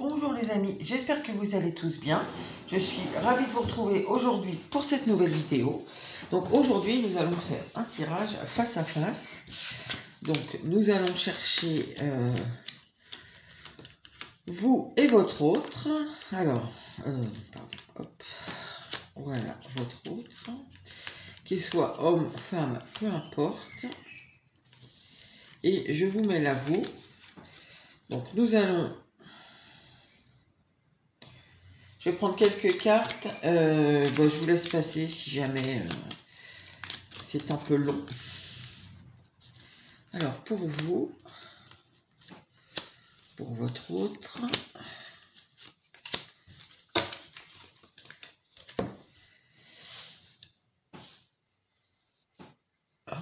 Bonjour les amis, j'espère que vous allez tous bien. Je suis ravie de vous retrouver aujourd'hui pour cette nouvelle vidéo. Donc aujourd'hui nous allons faire un tirage face à face. Donc nous allons chercher vous et votre autre. Alors, hop, voilà votre autre. Qu'il soit homme, femme, peu importe. Et je vous mets là vous. Donc nous allons... Je vais prendre quelques cartes. Je vous laisse passer si jamais c'est un peu long. Alors, pour vous, pour votre autre, hop.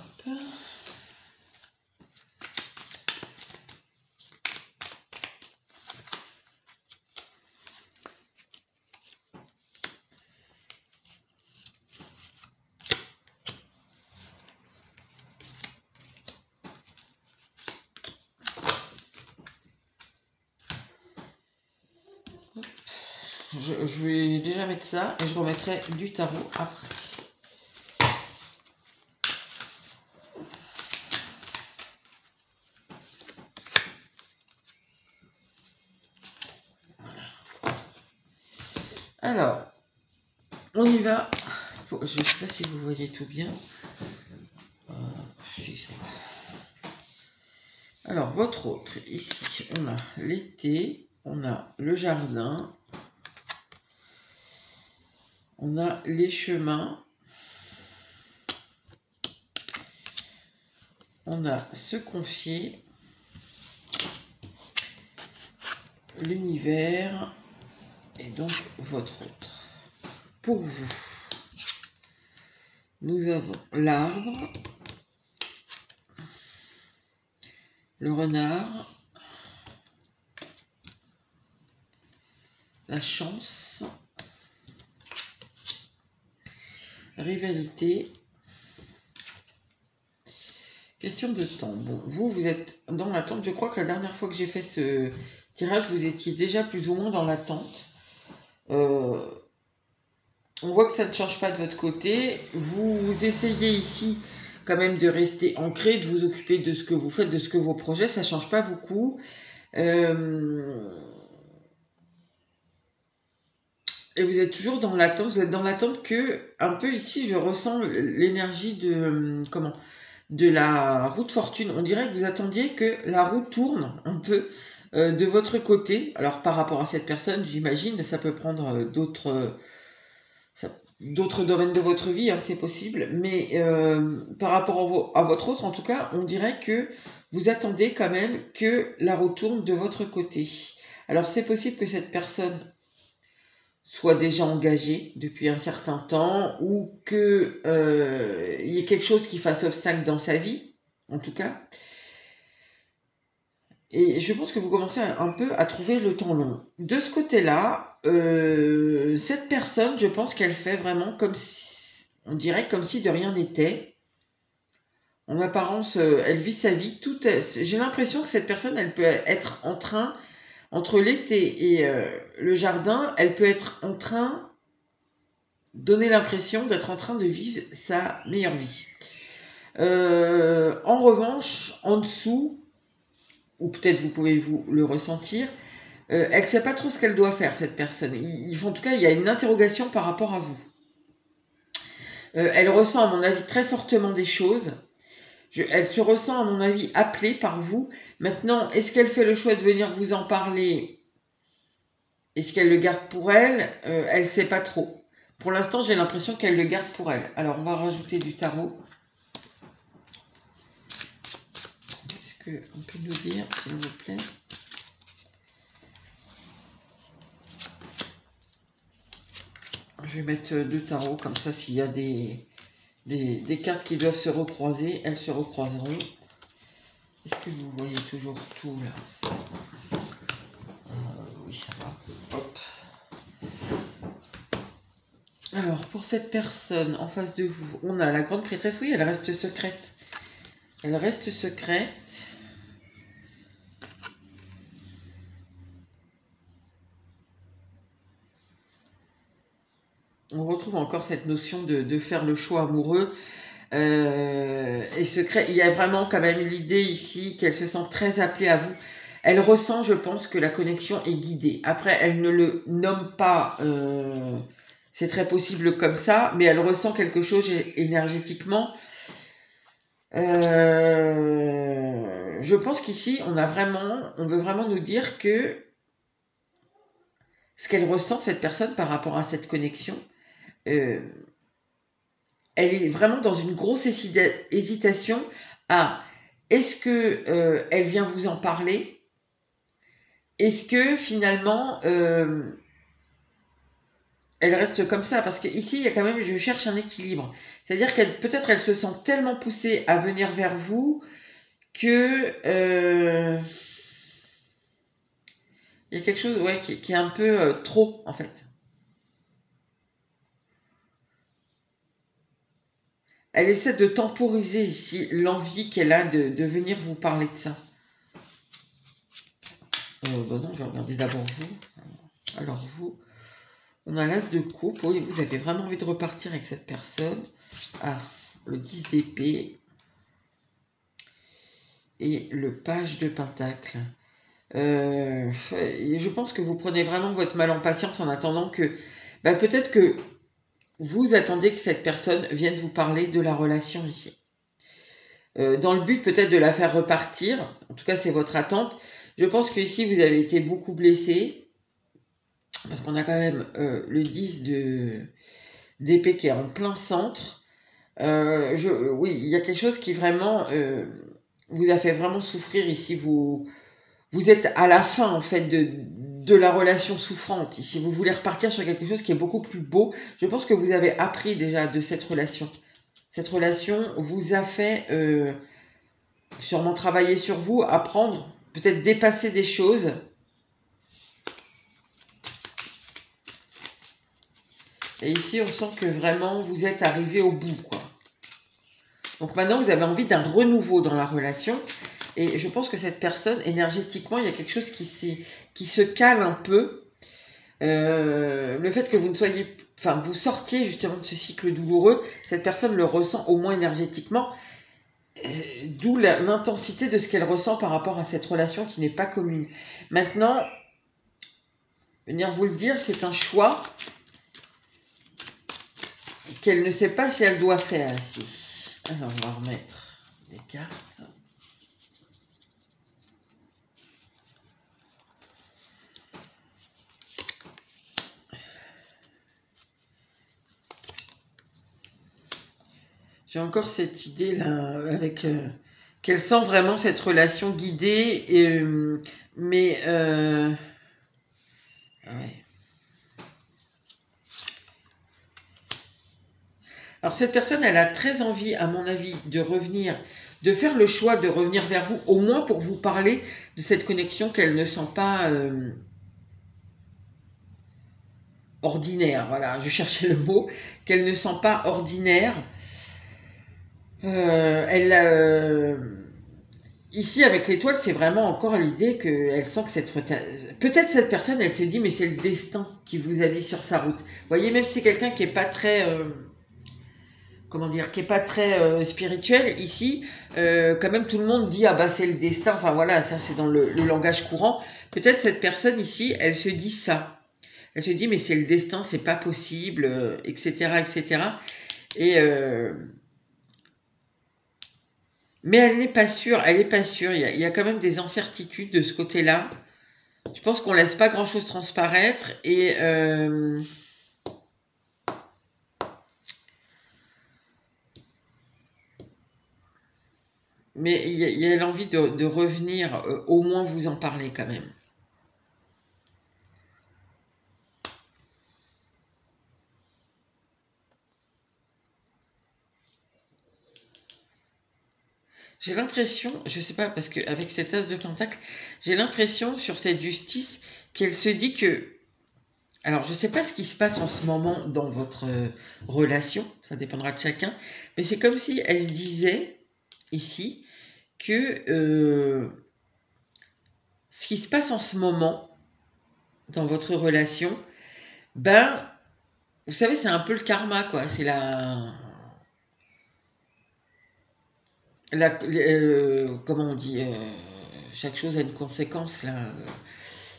Je vais déjà mettre ça et je remettrai du tarot après. Voilà. Alors, on y va. Je ne sais pas si vous voyez tout bien. Si, ça va. Alors, votre autre, ici, on a l'été, on a le jardin, on a les chemins, on a se confier, l'univers et donc votre autre. Pour vous, nous avons l'arbre, le renard, la chance, rivalité, question de temps. Bon, vous êtes dans l'attente. Je crois que la dernière fois que j'ai fait ce tirage, vous étiez déjà plus ou moins dans l'attente. On voit que ça ne change pas de votre côté. Vous essayez ici quand même de rester ancré, de vous occuper de ce que vous faites, de ce que vos projets, ça ne change pas beaucoup. Et vous êtes toujours dans l'attente, vous êtes dans l'attente que, un peu ici, je ressens l'énergie de la roue de fortune. On dirait que vous attendiez que la roue tourne un peu de votre côté. Alors par rapport à cette personne, j'imagine, ça peut prendre d'autres domaines de votre vie, hein, c'est possible. Mais par rapport à votre autre, en tout cas, on dirait que vous attendez quand même que la roue tourne de votre côté. Alors c'est possible que cette personne soit déjà engagé depuis un certain temps ou qu'il y ait quelque chose qui fasse obstacle dans sa vie, en tout cas. Et je pense que vous commencez un peu à trouver le temps long. De ce côté-là, cette personne, je pense qu'elle fait vraiment comme si, on dirait comme si de rien n'était. En apparence, elle vit sa vie. J'ai l'impression que cette personne, elle peut être en train, entre l'été et le jardin, elle peut être en train donner l'impression d'être en train de vivre sa meilleure vie. En revanche, en dessous, ou peut-être vous pouvez vous le ressentir, elle ne sait pas trop ce qu'elle doit faire, cette personne. En tout cas, il y a une interrogation par rapport à vous. Elle ressent, à mon avis, très fortement des choses. Elle se ressent, à mon avis, appelée par vous. Maintenant, est-ce qu'elle fait le choix de venir vous en parler? Est-ce qu'elle le garde pour elle? Elle ne sait pas trop. Pour l'instant, j'ai l'impression qu'elle le garde pour elle. Alors, on va rajouter du tarot. Est-ce qu'on peut nous dire, s'il vous plaît? Je vais mettre deux tarots, comme ça, s'il y a des cartes qui doivent se recroiser, elles se recroiseront. Est-ce que vous voyez toujours tout, là? Oui, ça va. Hop. Alors, pour cette personne en face de vous, on a la grande prêtresse. Oui, elle reste secrète. Elle reste secrète. on retrouve encore cette notion de faire le choix amoureux et secret. Il y a vraiment quand même l'idée ici qu'elle se sent très appelée à vous. Elle ressent, je pense, que la connexion est guidée. Après, elle ne le nomme pas, c'est très possible comme ça, mais elle ressent quelque chose énergétiquement. Je pense qu'ici, on veut vraiment nous dire que ce qu'elle ressent, cette personne, par rapport à cette connexion, euh, elle est vraiment dans une grosse hésitation à est-ce que elle vient vous en parler? Est-ce que finalement elle reste comme ça? Parce qu'ici, il y a quand même, je cherche un équilibre. C'est-à-dire qu'elle peut-être elle se sent tellement poussée à venir vers vous que il y a quelque chose ouais, qui est un peu trop en fait. Elle essaie de temporiser ici l'envie qu'elle a de venir vous parler de ça. Bon non, je vais regarder d'abord vous. Alors vous, on a l'as de coupe. Oui, vous avez vraiment envie de repartir avec cette personne. Ah, le 10 d'épée et le page de pentacle. Je pense que vous prenez vraiment votre mal en patience en attendant que... Bah, peut-être que vous attendez que cette personne vienne vous parler de la relation ici. Dans le but peut-être de la faire repartir. En tout cas, c'est votre attente. Je pense que ici, vous avez été beaucoup blessé. Parce qu'on a quand même le 10 d'épée qui est en plein centre. Oui, il y a quelque chose qui vraiment vous a fait vraiment souffrir ici. Vous êtes à la fin en fait de la relation souffrante. Ici, vous voulez repartir sur quelque chose qui est beaucoup plus beau. Je pense que vous avez appris déjà de cette relation. Cette relation vous a fait sûrement travailler sur vous, apprendre, peut-être dépasser des choses. Et ici, on sent que vraiment vous êtes arrivé au bout, quoi. Donc maintenant, vous avez envie d'un renouveau dans la relation. Et je pense que cette personne, énergétiquement, il y a quelque chose qui se cale un peu. Le fait que vous ne soyez... Enfin, vous sortiez justement de ce cycle douloureux, cette personne le ressent au moins énergétiquement. D'où l'intensité de ce qu'elle ressent par rapport à cette relation qui n'est pas commune. Maintenant, venir vous le dire, c'est un choix qu'elle ne sait pas si elle doit faire ici. Alors, on va remettre des cartes. J'ai encore cette idée là avec qu'elle sent vraiment cette relation guidée, mais ouais. Alors cette personne, elle a très envie, à mon avis, de revenir, de faire le choix de revenir vers vous, au moins pour vous parler de cette connexion qu'elle ne sent pas ordinaire. Voilà, je cherchais le mot, qu'elle ne sent pas ordinaire. Ici, avec l'étoile, c'est vraiment encore l'idée qu'elle sent que peut-être cette personne, elle se dit, mais c'est le destin qui vous a mis sur sa route. Vous voyez, même si c'est quelqu'un qui est pas très... comment dire, qui est pas très spirituel, ici, quand même tout le monde dit, ah bah c'est le destin, enfin voilà, ça c'est dans le langage courant. Peut-être cette personne ici, elle se dit ça. Elle se dit, mais c'est le destin, c'est pas possible, etc., etc. Et... mais elle n'est pas sûre, elle n'est pas sûre. Il y a quand même des incertitudes de ce côté-là. Je pense qu'on laisse pas grand-chose transparaître et mais il y a l'envie de revenir, au moins vous en parler quand même. J'ai l'impression, je sais pas, parce qu'avec cet as de pentacle, j'ai l'impression sur cette justice qu'elle se dit que... Alors, je ne sais pas ce qui se passe en ce moment dans votre relation, ça dépendra de chacun, mais c'est comme si elle se disait, ici, que ce qui se passe en ce moment dans votre relation, ben, Vous savez, c'est un peu le karma, quoi. C'est comment on dit, chaque chose a une conséquence, là.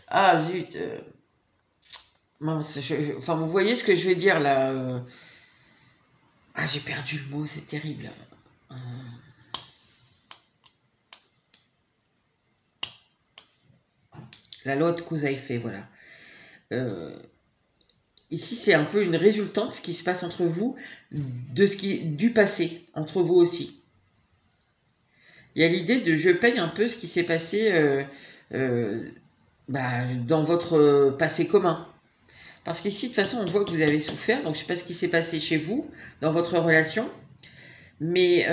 Ah, zut. Mince, enfin, vous voyez ce que je veux dire, là. Ah, j'ai perdu le mot, c'est terrible. Euh, la loi de cause à effet, voilà. Euh, Ici, c'est un peu une résultante, ce qui se passe entre vous, de ce qui du passé, entre vous aussi. Il y a l'idée de je paye un peu ce qui s'est passé euh, dans votre passé commun. Parce qu'ici, de toute façon, on voit que vous avez souffert, donc je ne sais pas ce qui s'est passé chez vous, dans votre relation, mais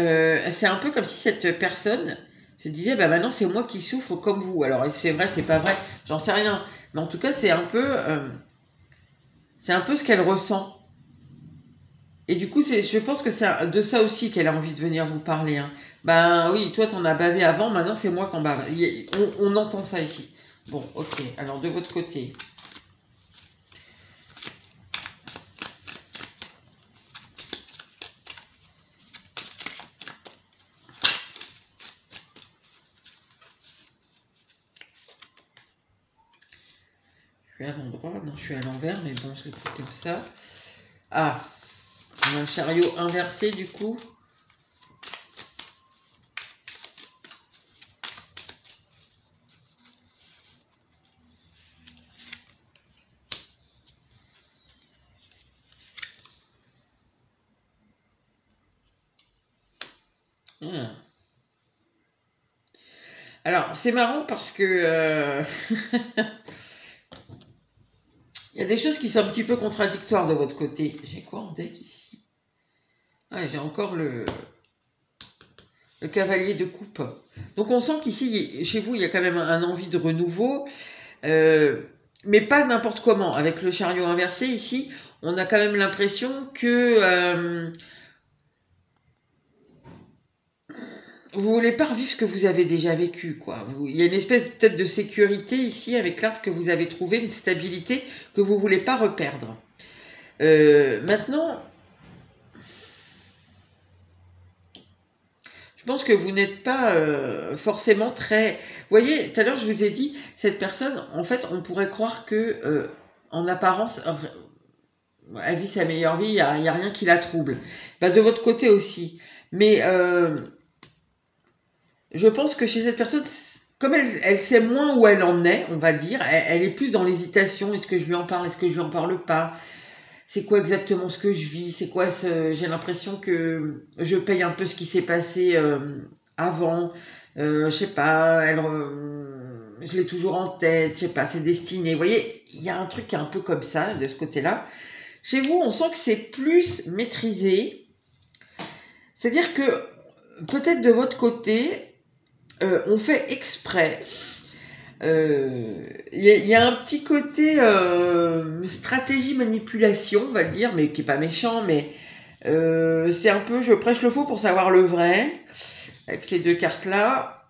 c'est un peu comme si cette personne se disait, bah maintenant c'est moi qui souffre comme vous. Alors c'est vrai, c'est pas vrai, j'en sais rien, mais en tout cas c'est un peu ce qu'elle ressent. Et du coup, je pense que c'est de ça aussi qu'elle a envie de venir vous parler. Hein. Ben oui, toi t'en as bavé avant, maintenant c'est moi qui en bave. On entend ça ici. Bon, ok, alors de votre côté. Je suis à l'endroit, non, je suis à l'envers, mais bon, je l'ai pris comme ça. Ah, on a un chariot inversé du coup. Ah. Alors, c'est marrant parce que il y a des choses qui sont un petit peu contradictoires de votre côté. J'ai quoi en deck ici? Ah, j'ai encore le cavalier de coupe. Donc on sent qu'ici, chez vous, il y a quand même un envie de renouveau, euh, mais pas n'importe comment. Avec le chariot inversé ici, on a quand même l'impression que vous voulez pas revivre ce que vous avez déjà vécu, quoi. Il y a une espèce peut-être de sécurité ici avec l'arbre que vous avez trouvé, une stabilité que vous voulez pas reperdre. Maintenant, je pense que vous n'êtes pas forcément très... Vous voyez, tout à l'heure, je vous ai dit, cette personne, en fait, on pourrait croire que, en apparence, elle vit sa meilleure vie, il n'y a rien qui la trouble. Bah, de votre côté aussi. Mais je pense que chez cette personne, comme elle sait moins où elle en est, on va dire, elle est plus dans l'hésitation. Est-ce que je lui en parle? Est-ce que je lui en parle pas? C'est quoi exactement ce que je vis? C'est quoi j'ai l'impression que je paye un peu ce qui s'est passé avant. Je sais pas, je l'ai toujours en tête, je sais pas, c'est destiné. Vous voyez, il y a un truc qui est un peu comme ça, de ce côté-là. Chez vous, on sent que c'est plus maîtrisé. C'est-à-dire que peut-être de votre côté, on fait exprès. Il y a un petit côté stratégie manipulation, on va dire, mais qui est pas méchant, mais c'est un peu je prêche le faux pour savoir le vrai avec ces deux cartes là.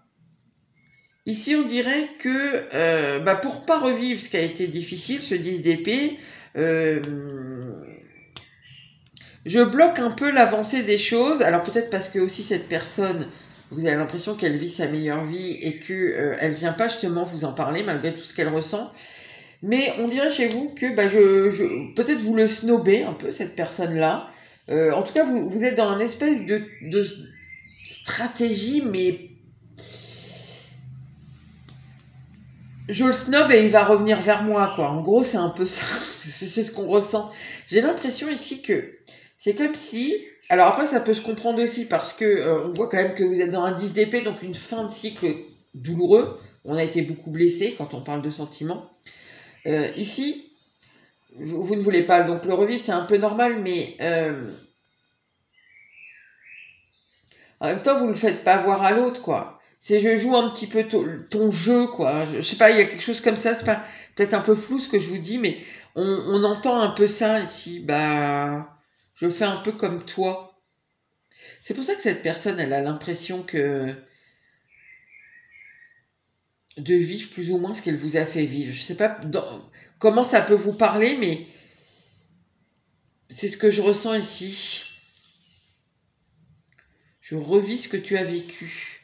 Ici on dirait que pour pas revivre ce qui a été difficile, ce 10 d'épée, euh, je bloque un peu l'avancée des choses. Alors peut-être parce que aussi cette personne, vous avez l'impression qu'elle vit sa meilleure vie et que elle vient pas justement vous en parler malgré tout ce qu'elle ressent. Mais on dirait chez vous que peut-être vous le snobez un peu cette personne-là. En tout cas, vous êtes dans une espèce de stratégie, mais je le snob et il va revenir vers moi, quoi. En gros, c'est un peu ça. C'est ce qu'on ressent. J'ai l'impression ici que c'est comme si. Alors après, ça peut se comprendre aussi parce que on voit quand même que vous êtes dans un 10 d'épée, donc une fin de cycle douloureux. On a été beaucoup blessé quand on parle de sentiments. Ici, vous ne voulez pas. Donc le revivre, c'est un peu normal, mais en même temps, vous ne le faites pas voir à l'autre, quoi. C'est je joue un petit peu ton jeu, quoi. Je sais pas, il y a quelque chose comme ça. C'est pas peut-être un peu flou ce que je vous dis, mais on entend un peu ça ici. Bah, je fais un peu comme toi. C'est pour ça que cette personne, elle a l'impression que de vivre plus ou moins ce qu'elle vous a fait vivre. Je sais pas comment ça peut vous parler, mais C'est ce que je ressens ici. Je revis ce que tu as vécu.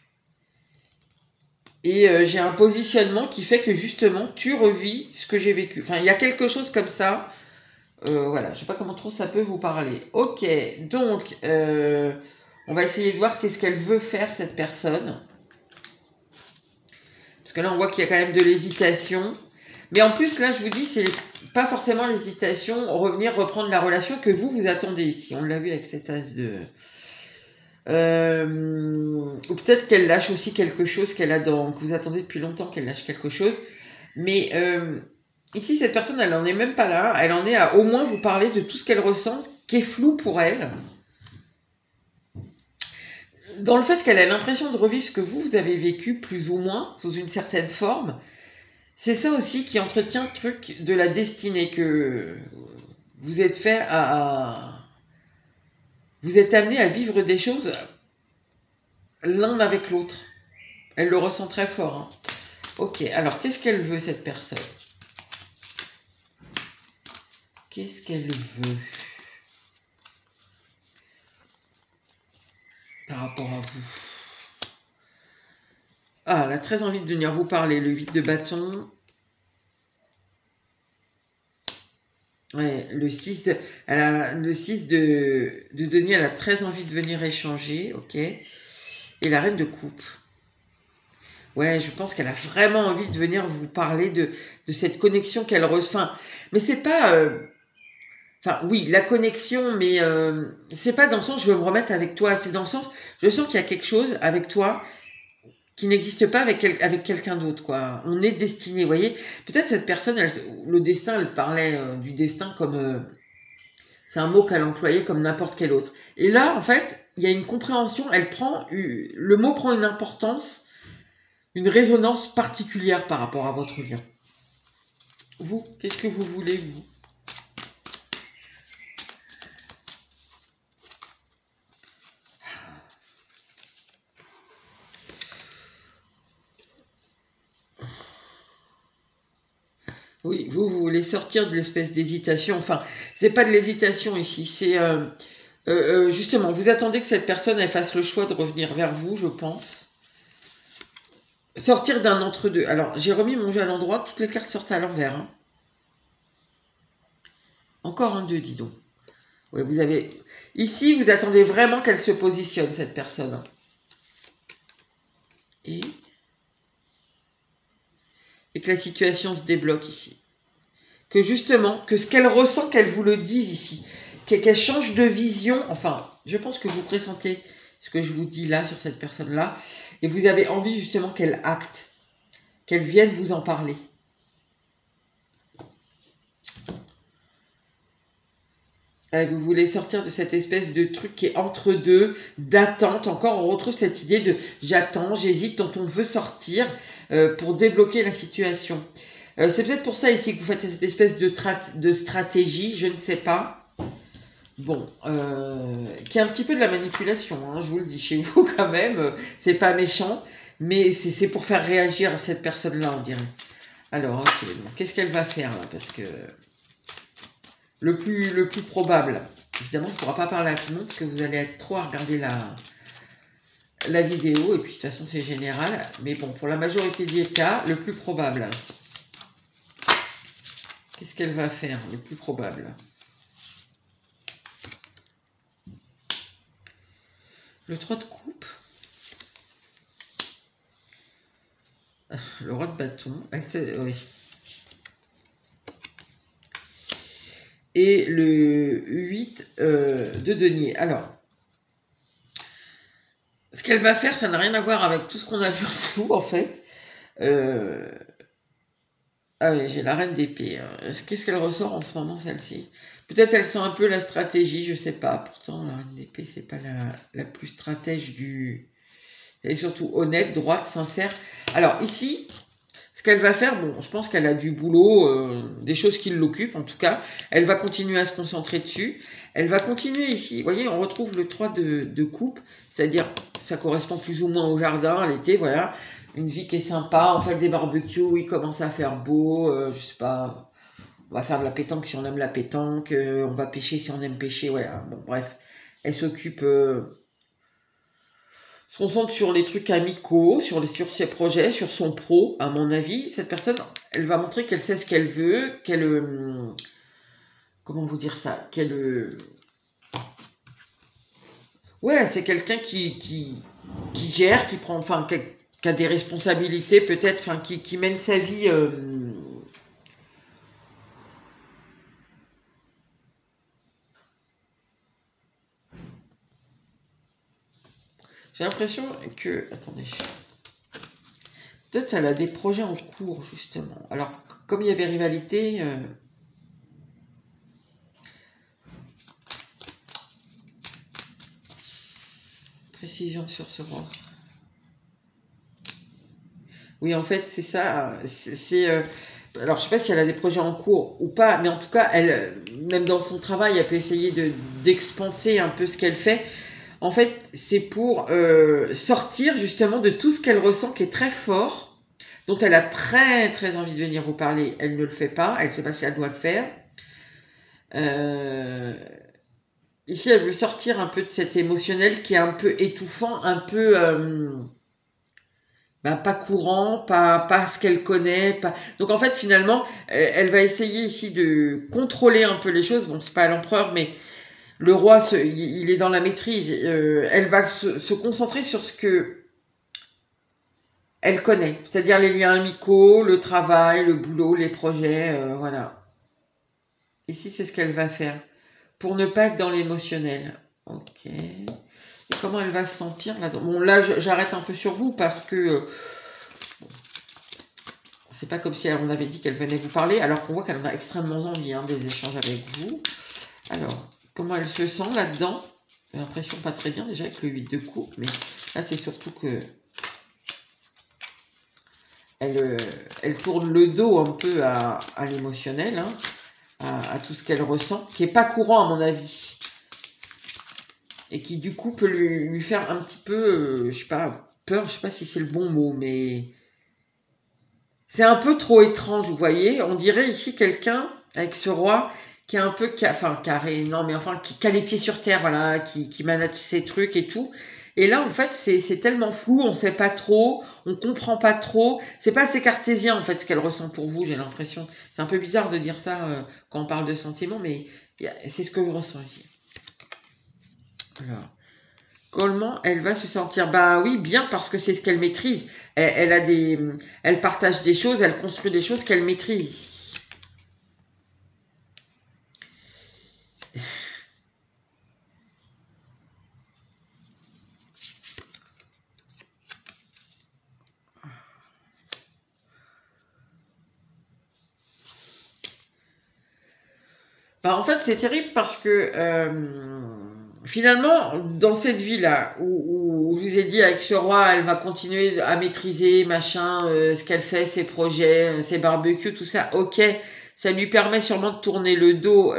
Et j'ai un positionnement qui fait que justement, tu revis ce que j'ai vécu. Enfin, il y a quelque chose comme ça. Voilà, je ne sais pas comment trop ça peut vous parler. Ok, donc, on va essayer de voir qu'est-ce qu'elle veut faire, cette personne. Parce que là, on voit qu'il y a quand même de l'hésitation. Mais en plus, là, je vous dis, c'est pas forcément l'hésitation, revenir, reprendre la relation que vous attendez ici. On l'a vu avec cet as de... ou peut-être qu'elle lâche aussi quelque chose qu'elle a que vous attendez depuis longtemps qu'elle lâche quelque chose. Mais ici, cette personne, elle n'en est même pas là. Elle en est à au moins vous parler de tout ce qu'elle ressent, qui est flou pour elle. Dans le fait qu'elle a l'impression de revivre ce que vous avez vécu, plus ou moins, sous une certaine forme. C'est ça aussi qui entretient le truc de la destinée, que vous êtes fait vous êtes amené à vivre des choses l'un avec l'autre. Elle le ressent très fort. Hein. Ok, alors qu'est-ce qu'elle veut, cette personne? Qu'est-ce qu'elle veut par rapport à vous? Ah, elle a très envie de venir vous parler. Le 8 de bâton. Ouais, le 6 de denier, elle a très envie de venir échanger. Ok. Et la reine de coupe. Ouais, je pense qu'elle a vraiment envie de venir vous parler de cette connexion qu'elle ressent. Enfin, mais c'est pas... Enfin, oui, la connexion, mais c'est pas dans le sens je veux me remettre avec toi. C'est dans le sens, je sens qu'il y a quelque chose avec toi qui n'existe pas avec quelqu'un d'autre, quoi. On est destiné, vous voyez. Peut-être cette personne, le destin, elle parlait du destin comme... c'est un mot qu'elle employait comme n'importe quel autre. Et là, en fait, il y a une compréhension, le mot prend une importance, une résonance particulière par rapport à votre lien. Vous, qu'est-ce que vous voulez, vous? Oui, vous voulez sortir de l'espèce d'hésitation. Enfin, c'est pas de l'hésitation ici. C'est justement, vous attendez que cette personne elle fasse le choix de revenir vers vous, je pense. Sortir d'un entre-deux. Alors, j'ai remis mon jeu à l'endroit. Toutes les cartes sortent à l'envers. Hein. Encore un 2, dis donc. Oui, vous avez... Ici, vous attendez vraiment qu'elle se positionne, cette personne. Et que la situation se débloque ici. Que justement, que ce qu'elle ressent, qu'elle vous le dise ici. Qu'elle change de vision. Enfin, je pense que vous pressentez ce que je vous dis là sur cette personne-là. Et vous avez envie justement qu'elle acte. Qu'elle vienne vous en parler. Vous voulez sortir de cette espèce de truc qui est entre deux, d'attente. Encore, on retrouve cette idée de j'attends, j'hésite, dont on veut sortir pour débloquer la situation. C'est peut-être pour ça ici que vous faites cette espèce de stratégie, je ne sais pas. Bon, qui est un petit peu de la manipulation, hein, je vous le dis chez vous quand même. C'est pas méchant, mais c'est pour faire réagir cette personne-là, on dirait. Alors, ok, qu'est-ce qu'elle va faire là? Parce que... Le plus probable. Évidemment, je ne pourra pas parler à tout le monde parce que vous allez être trop à regarder la vidéo. Et puis, de toute façon, c'est général. Mais bon, pour la majorité des cas, le plus probable. Qu'est-ce qu'elle va faire, le plus probable? Le 3 de coupe. Le roi de bâton. Oui. Et le 8 de denier. Alors, ce qu'elle va faire, ça n'a rien à voir avec tout ce qu'on a vu en dessous, en fait. Ah oui, j'ai la reine d'épée. Hein. Qu'est-ce qu'elle ressort en ce moment, celle-ci? Peut-être elle sent un peu la stratégie, je sais pas. Pourtant, la reine d'épée, c'est pas la plus stratège du... Elle est surtout honnête, droite, sincère. Alors, ici... Ce qu'elle va faire, bon, je pense qu'elle a du boulot, des choses qui l'occupent en tout cas. Elle va continuer à se concentrer dessus. Elle va continuer ici. Vous voyez, on retrouve le 3 de coupe, c'est-à-dire ça correspond plus ou moins au jardin, à l'été, voilà. Une vie qui est sympa, on fait des barbecues, il commence à faire beau, je sais pas. On va faire de la pétanque si on aime la pétanque, on va pêcher si on aime pêcher, voilà. Bon, bref, elle s'occupe, se concentre sur les trucs amicaux, sur ses projets, sur son pro, à mon avis. Cette personne, elle va montrer qu'elle sait ce qu'elle veut, qu'elle, comment vous dire ça, qu'elle, ouais, c'est quelqu'un qui gère, qui prend, enfin, qui a des responsabilités peut-être, enfin, qui mène sa vie. J'ai l'impression que, attendez, peut-être elle a des projets en cours justement. Alors, comme il y avait rivalité, précision sur ce roi. Oui, en fait, c'est ça. Alors, je sais pas si elle a des projets en cours ou pas, mais en tout cas, elle, même dans son travail, elle peut essayer d'expanser un peu ce qu'elle fait. En fait, c'est pour sortir justement de tout ce qu'elle ressent qui est très fort, dont elle a très très envie de venir vous parler. Elle ne le fait pas, elle ne sait pas si elle doit le faire. Euh, Ici, elle veut sortir un peu de cet émotionnel qui est un peu étouffant, un peu ben, pas courant, pas ce qu'elle connaît. Pas... Donc en fait, finalement, elle va essayer ici de contrôler un peu les choses. Bon, c'est pas l'empereur, mais le roi, il est dans la maîtrise. Elle va se concentrer sur ce que elle connaît, c'est-à-dire les liens amicaux, le travail, le boulot, les projets, voilà. Ici, c'est ce qu'elle va faire pour ne pas être dans l'émotionnel. Ok. Et comment elle va se sentir là? Bon, là, j'arrête un peu sur vous parce que c'est pas comme si on avait dit qu'elle venait vous parler, alors qu'on voit qu'elle en a extrêmement envie hein, des échanges avec vous. Alors, comment elle se sent là-dedans? J'ai l'impression pas très bien déjà avec le 8 de coupe, mais là, c'est surtout que elle tourne le dos un peu à l'émotionnel, hein, à tout ce qu'elle ressent, qui est pas courant à mon avis. Et qui du coup peut lui faire un petit peu, je sais pas, peur, je sais pas si c'est le bon mot, mais c'est un peu trop étrange, vous voyez. On dirait ici quelqu'un avec ce roi qui est un peu, enfin carré, non mais enfin qui a les pieds sur terre, voilà, qui manage ses trucs et tout. Et là, en fait, c'est tellement flou, on sait pas trop, on comprend pas trop. C'est pas assez cartésien, en fait, ce qu'elle ressent pour vous, j'ai l'impression. C'est un peu bizarre de dire ça quand on parle de sentiments, mais c'est ce que je ressens ici. Alors, comment elle va se sentir? Bah oui, bien parce que c'est ce qu'elle maîtrise. Elle partage des choses, elle construit des choses qu'elle maîtrise. Bah, en fait, c'est terrible parce que finalement, dans cette vie-là, où je vous ai dit avec ce roi, elle va continuer à maîtriser, machin, ce qu'elle fait, ses projets, ses barbecues, tout ça, ok, ça lui permet sûrement de tourner le dos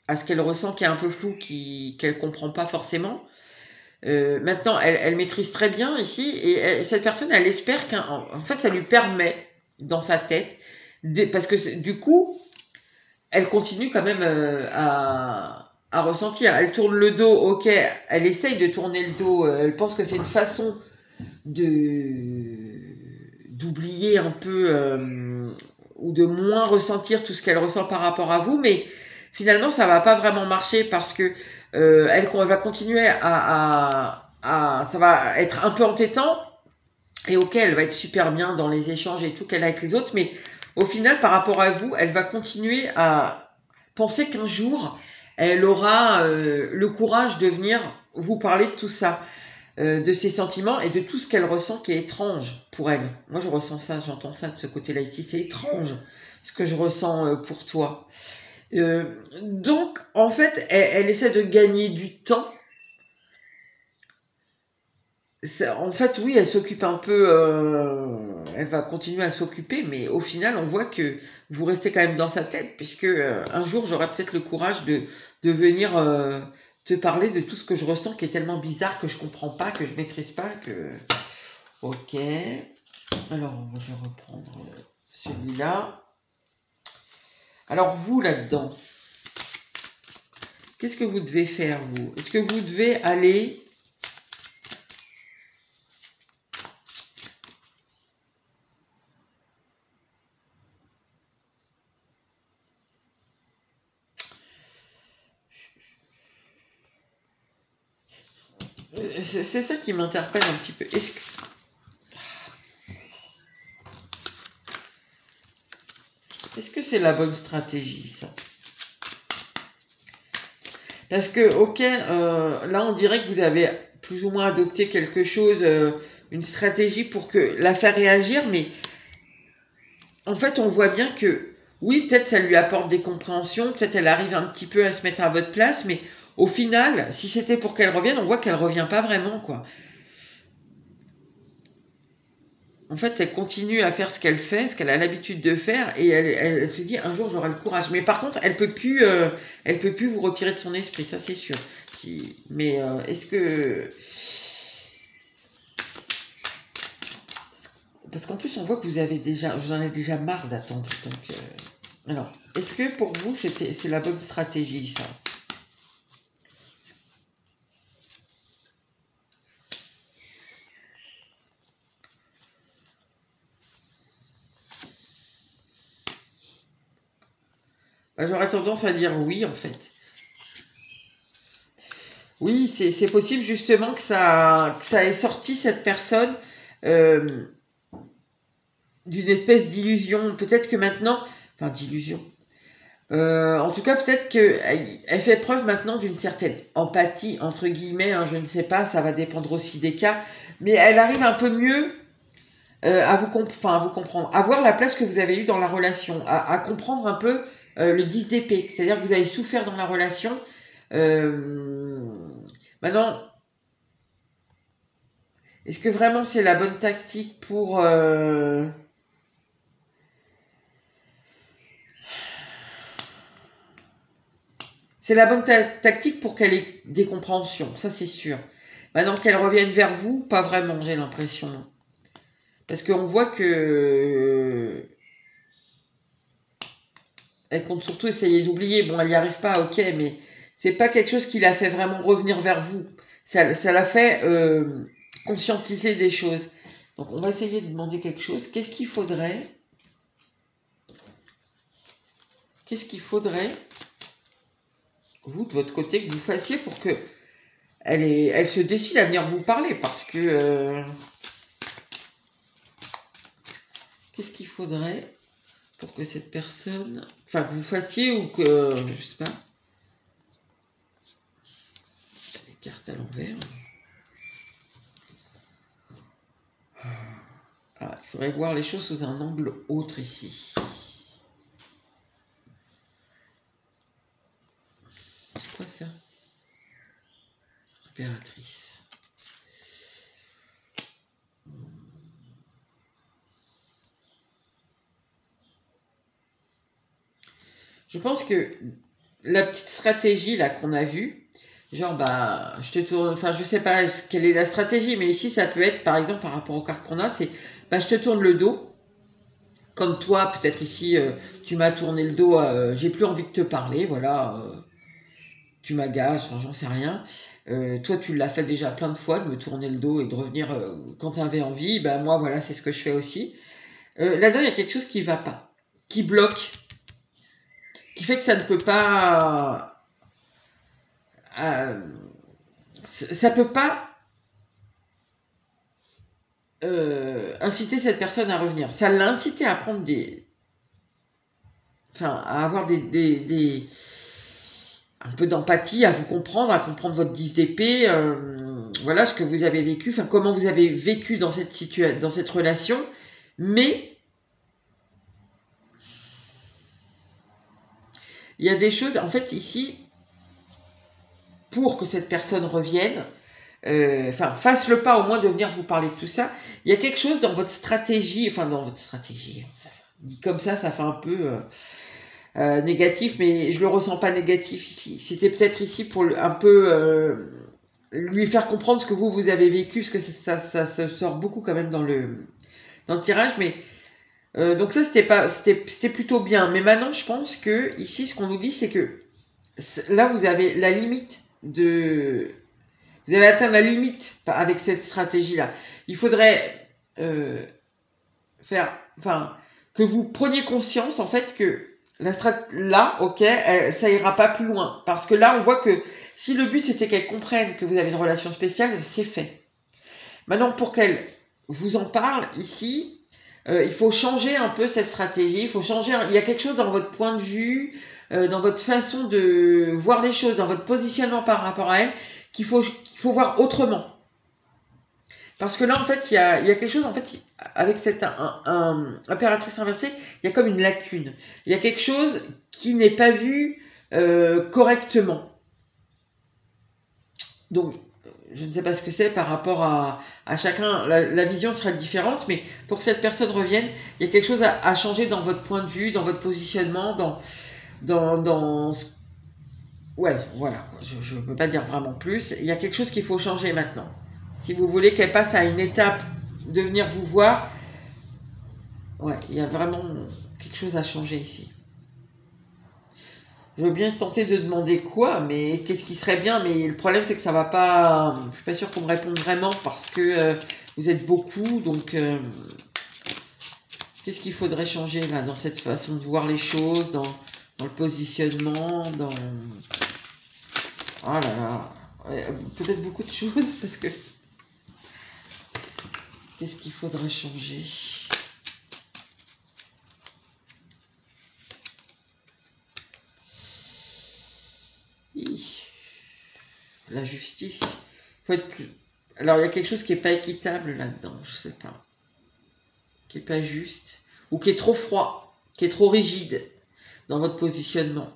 à ce qu'elle ressent qui est un peu flou, qu'elle comprend pas forcément. Maintenant, elle maîtrise très bien ici, et cette personne, elle espère qu'en fait, ça lui permet, dans sa tête, parce que du coup, elle continue quand même à ressentir. Elle tourne le dos, ok, elle essaye de tourner le dos, elle pense que c'est une façon d'oublier un peu ou de moins ressentir tout ce qu'elle ressent par rapport à vous, mais finalement ça va pas vraiment marcher parce que elle va continuer ça va être un peu entêtant et ok, elle va être super bien dans les échanges et tout qu'elle a avec les autres, mais au final, par rapport à vous, elle va continuer à penser qu'un jour, elle aura le courage de venir vous parler de tout ça, de ses sentiments et de tout ce qu'elle ressent qui est étrange pour elle. Moi, je ressens ça, j'entends ça de ce côté-là ici. C'est étrange ce que je ressens pour toi. Donc, en fait, elle essaie de gagner du temps. En fait, oui, elle s'occupe un peu, elle va continuer à s'occuper, mais au final, on voit que vous restez quand même dans sa tête, puisque un jour, j'aurai peut-être le courage de venir te parler de tout ce que je ressens, qui est tellement bizarre, que je comprends pas, que je maîtrise pas, que... Ok. Alors, je vais reprendre celui-là. Alors vous, là-dedans, qu'est-ce que vous devez faire, vous? Est-ce que vous devez aller... C'est ça qui m'interpelle un petit peu. Est-ce que c'est la bonne stratégie, ça? Parce que, ok, là, on dirait que vous avez plus ou moins adopté quelque chose, une stratégie pour que la faire réagir, mais en fait, on voit bien que, oui, peut-être ça lui apporte des compréhensions, peut-être elle arrive un petit peu à se mettre à votre place, mais au final, si c'était pour qu'elle revienne, on voit qu'elle revient pas vraiment, quoi. En fait, elle continue à faire ce qu'elle fait, ce qu'elle a l'habitude de faire, et elle se dit un jour j'aurai le courage. Mais par contre, elle peut plus vous retirer de son esprit, ça c'est sûr. Mais est-ce que parce qu'en plus on voit que vous en avez déjà marre d'attendre. Donc, alors, est-ce que pour vous c'est la bonne stratégie, ça? J'aurais tendance à dire oui, en fait. Oui, c'est possible justement que ça ait sorti cette personne euh, d'une espèce d'illusion. Peut-être que maintenant, enfin d'illusion. En tout cas, peut-être qu'elle fait preuve maintenant d'une certaine empathie, entre guillemets, hein, je ne sais pas, ça va dépendre aussi des cas, mais elle arrive un peu mieux à vous comprendre, à voir la place que vous avez eue dans la relation, à comprendre un peu le 10 d'épée, c'est-à-dire que vous avez souffert dans la relation. Euh, Maintenant, est-ce que vraiment c'est la bonne tactique pour... C'est la bonne tactique pour qu'elle ait des compréhensions, ça c'est sûr. Maintenant qu'elle revienne vers vous, pas vraiment, j'ai l'impression. Parce qu'on voit que elle compte surtout essayer d'oublier. Bon, elle n'y arrive pas, ok, mais c'est pas quelque chose qui l'a fait vraiment revenir vers vous. Ça l'a fait conscientiser des choses. Donc on va essayer de demander quelque chose. Qu'est-ce qu'il faudrait, vous, de votre côté, que vous fassiez pour que elle se décide à venir vous parler? Parce que... qu'est-ce qu'il faudrait pour que cette personne... Enfin, que vous fassiez ou que... Je sais pas. Les cartes à l'envers. Ah, il faudrait voir les choses sous un angle autre ici. C'est quoi ça? Impératrice. Je pense que la petite stratégie là qu'on a vue, genre bah je te tourne, enfin je sais pas quelle est la stratégie, mais ici ça peut être par exemple par rapport aux cartes qu'on a, c'est bah je te tourne le dos, comme toi peut-être ici tu m'as tourné le dos, j'ai plus envie de te parler, voilà, tu m'agaces, enfin j'en sais rien. Toi tu l'as fait déjà plein de fois de me tourner le dos et de revenir quand tu avais envie, ben moi voilà c'est ce que je fais aussi. Là-dedans il y a quelque chose qui va pas, qui bloque, qui fait que ça ne peut pas... ça peut pas inciter cette personne à revenir. Ça l'a incité à prendre des... Enfin, à avoir un peu d'empathie, à vous comprendre, à comprendre votre 10 d'épée, voilà ce que vous avez vécu, enfin comment vous avez vécu dans dans cette relation, mais il y a des choses, en fait ici, pour que cette personne revienne, fasse le pas au moins de venir vous parler de tout ça. Il y a quelque chose dans votre stratégie, dit comme ça fait un peu négatif, mais je le ressens pas négatif ici. C'était peut-être ici pour un peu lui faire comprendre ce que vous avez vécu, parce que ça se sort beaucoup quand même dans le tirage, mais Donc ça, c'était plutôt bien. Mais maintenant, je pense que ici, ce qu'on nous dit, c'est que là, vous avez la limite de... Vous avez atteint la limite avec cette stratégie-là. Il faudrait que vous preniez conscience, en fait, que là, ok, ça ira pas plus loin. Parce que là, on voit que si le but, c'était qu'elle comprenne que vous avez une relation spéciale, c'est fait. Maintenant, pour qu'elle vous en parle, ici, il faut changer un peu cette stratégie. Il faut changer. Il y a quelque chose dans votre point de vue, dans votre façon de voir les choses, dans votre positionnement par rapport à elle, qu'il faut voir autrement. Parce que là, en fait, il y a quelque chose, en fait, avec cette impératrice inversée, il y a comme une lacune. Il y a quelque chose qui n'est pas vu correctement. Donc, je ne sais pas ce que c'est par rapport à chacun. La vision sera différente, mais pour que cette personne revienne, il y a quelque chose à changer dans votre point de vue, dans votre positionnement, ouais, voilà. Je ne peux pas dire vraiment plus. Il y a quelque chose qu'il faut changer maintenant. Si vous voulez qu'elle passe à une étape de venir vous voir, ouais, il y a vraiment quelque chose à changer ici. Je veux bien tenter de demander quoi, mais qu'est-ce qui serait bien, mais le problème c'est que ça va pas... Je suis pas sûre qu'on me réponde vraiment parce que vous êtes beaucoup, donc qu'est-ce qu'il faudrait changer là, dans cette façon de voir les choses, dans le positionnement, dans... Oh là là, ouais, peut-être beaucoup de choses parce que... Qu'est-ce qu'il faudrait changer? La justice. Faut être plus... Alors, il y a quelque chose qui n'est pas équitable là-dedans, je sais pas. Qui n'est pas juste. Ou qui est trop froid, qui est trop rigide dans votre positionnement.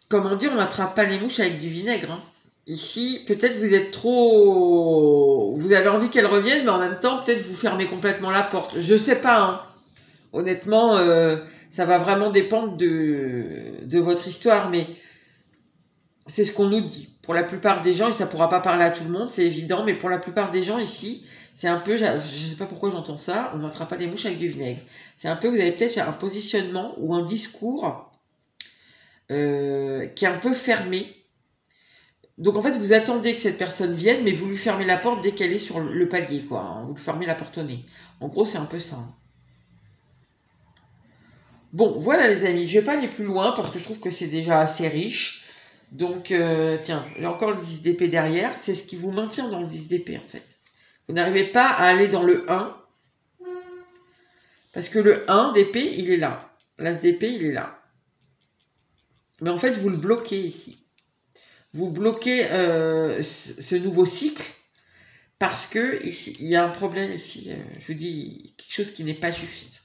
Comme on dit, on n'attrape pas les mouches avec du vinaigre. Hein. Ici, peut-être vous êtes trop... Vous avez envie qu'elle revienne, mais en même temps, peut-être vous fermez complètement la porte. Je sais pas, hein. Honnêtement, ça va vraiment dépendre de votre histoire, mais c'est ce qu'on nous dit. Pour la plupart des gens, et ça ne pourra pas parler à tout le monde, c'est évident, mais pour la plupart des gens ici, c'est un peu, je ne sais pas pourquoi j'entends ça, on n'attrape pas les mouches avec du vinaigre. C'est un peu, vous avez peut-être un positionnement ou un discours qui est un peu fermé. Donc en fait, vous attendez que cette personne vienne, mais vous lui fermez la porte dès qu'elle est sur le palier, quoi. Hein. Vous lui fermez la porte au nez. En gros, c'est un peu ça. Bon, voilà les amis, je vais pas aller plus loin parce que je trouve que c'est déjà assez riche. Donc, tiens, j'ai encore le 10 d'épée derrière. C'est ce qui vous maintient dans le 10 d'épée, en fait. Vous n'arrivez pas à aller dans le 1. Parce que le 1 d'épée, il est là. L'as d'épée, il est là. Mais en fait, vous le bloquez ici. Vous bloquez ce nouveau cycle. Parce que ici, il y a un problème ici. Je vous dis, quelque chose qui n'est pas juste.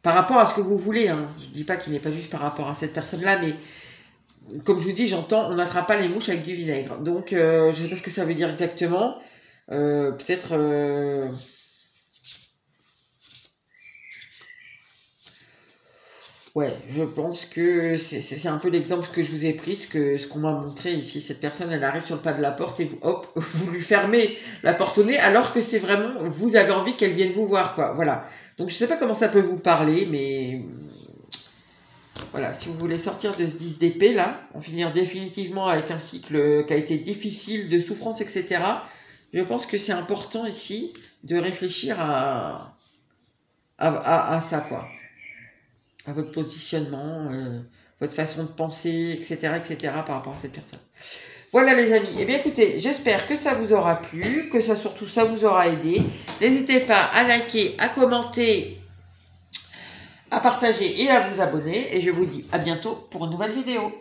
Par rapport à ce que vous voulez, hein. Je ne dis pas qu'il n'est pas juste par rapport à cette personne-là, mais comme je vous dis, j'entends, on n'attrape pas les mouches avec du vinaigre. Donc, je ne sais pas ce que ça veut dire exactement. Peut-être... Ouais, je pense que c'est un peu l'exemple que je vous ai pris, ce qu'on m'a montré ici. Cette personne, elle arrive sur le pas de la porte et vous, hop, vous lui fermez la porte au nez, alors que c'est vraiment, vous avez envie qu'elle vienne vous voir, quoi. Voilà. Donc, je ne sais pas comment ça peut vous parler, mais... Voilà, si vous voulez sortir de ce 10 d'épée, là, en finir définitivement avec un cycle qui a été difficile, de souffrance, etc., je pense que c'est important ici de réfléchir à ça, quoi. À votre positionnement, votre façon de penser, etc., par rapport à cette personne. Voilà les amis. Eh bien écoutez, j'espère que ça vous aura plu, que ça surtout ça vous aura aidé. N'hésitez pas à liker, à commenter, à partager et à vous abonner. Et je vous dis à bientôt pour une nouvelle vidéo.